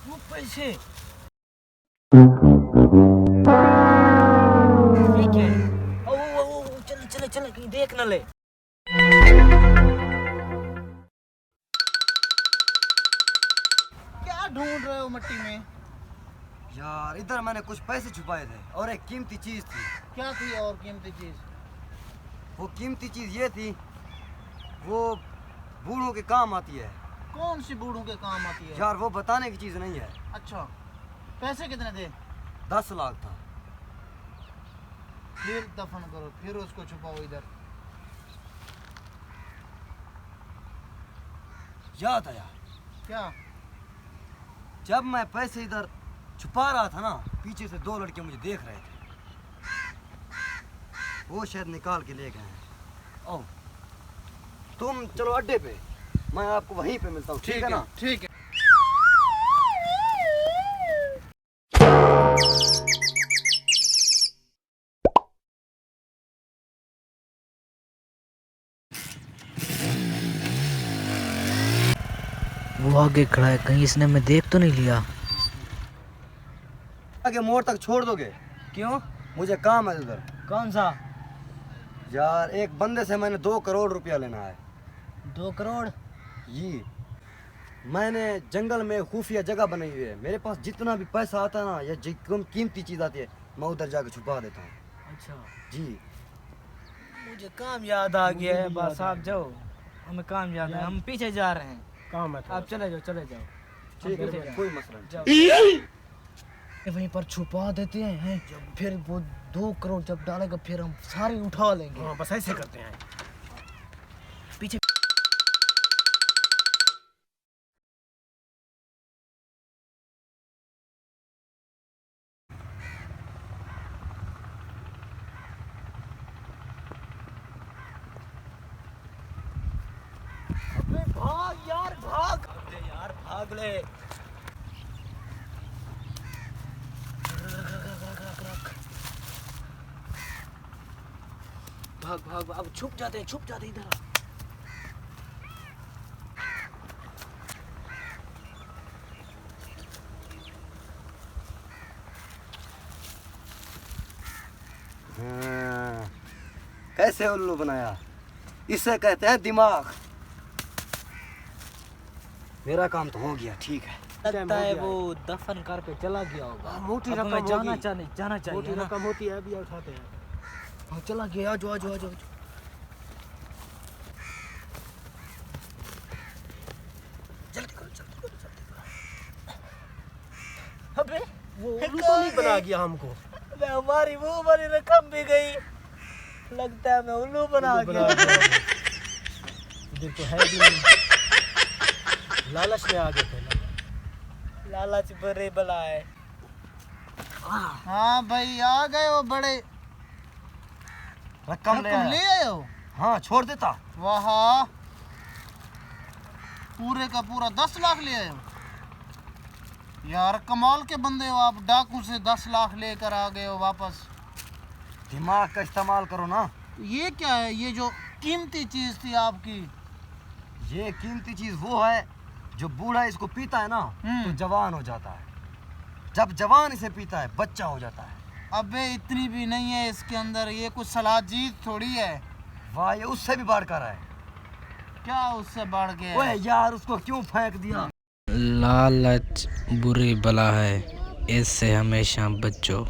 वो पैसे ठीक है। ओ चल चले चले कहीं देख न ले। क्या ढूंढ रहे हो मिट्टी में? यार इधर मैंने कुछ पैसे छुपाए थे और एक कीमती चीज थी। क्या थी और कीमती चीज? वो कीमती चीज ये थी, वो बूढ़ों के काम आती है। कौन सी बूढ़ों के काम आती है? यार वो बताने की चीज नहीं है। अच्छा, पैसे कितने थे? 10 लाख था। फिर दफन करो, फिर उसको छुपाओ इधर। याद आया, क्या? जब मैं पैसे इधर छुपा रहा था ना, पीछे से 2 लड़के मुझे देख रहे थे। वो शायद निकाल के ले गए हैं। ओ, तुम चलो अड्डे पे, मैं आपको वहीं पे मिलता हूँ। ठीक है ना? ठीक है। वो आगे खड़ा है, कहीं इसने मैं देख तो नहीं लिया? आगे मोड़ तक छोड़ दोगे? क्यों? मुझे काम है उधर। कौन सा? यार एक बंदे से मैंने 2 करोड़ रुपया लेना है। 2 करोड़? जी, मैंने जंगल में खुफिया जगह बनाई हुई है। मेरे पास जितना भी पैसा आता है ना, या कीमती चीज आती है, मैं उधर जाके छुपा देता हूँ। अच्छा, जी। मुझे काम याद आ गया है। बस आप जाओ, हमें काम याद है, हम पीछे जा रहे हैं। काम है आप चले जाओ, चले जाओ। ठीक पीछे है, जाओ। कोई मसला नहीं। जाओ। वहीं पर छुपा देते हैं, जब फिर वो 2 करोड़ जब डालेगा फिर हम सारे उठा लेंगे। हाँ, बस ऐसे करते हैं। पीछे भाग यार, भाग यार, भाग ले। भाग भाग, अब छुप जाते इधर आ। हाँ, कैसे उल्लू बनाया? इसे कहते हैं दिमाग। मेरा काम तो हो गया। ठीक है। लगता है वो दफन कर पे चला गया होगा। मोटी अब रकम हमें जाना होगी। चाहिए मोटी ना। रकम होती है, अभी उठाते हैं। हाँ, चला गया। आजो आजो आजो। जल्दी करो, जल्दी करो, जल्दी करो। अबे वो उल्लू तो नहीं बना गया हमको? मैं हमारी वो वाली रकम भी गई। लगता है मैं उल्लू बना गया। इधर तो है भी नहीं। लालच में आ गए थे ना। लालच बड़े बला है। हाँ भाई, आ गए हो बड़े। रकम ले ले आया। आए हो? हाँ, छोड़ देता। वाह, पूरे का पूरा 10 लाख ले आए हो यार। कमाल के बंदे हो आप, डाकू से 10 लाख लेकर आ गए हो वापस। दिमाग का इस्तेमाल करो ना। ये क्या है? ये जो कीमती चीज थी आपकी? ये कीमती चीज वो है जो बूढ़ा इसको पीता है ना, तो जवान हो जाता है। जब जवान इसे पीता है, बच्चा हो जाता है। अबे इतनी भी नहीं है इसके अंदर, ये कुछ सलाजीत थोड़ी है। वाह, ये उससे भी बढ़ कर है। क्या उससे बढ़ के? ओए यार, उसको क्यों फेंक दिया? लालच बुरी बला है, इससे हमेशा बचो।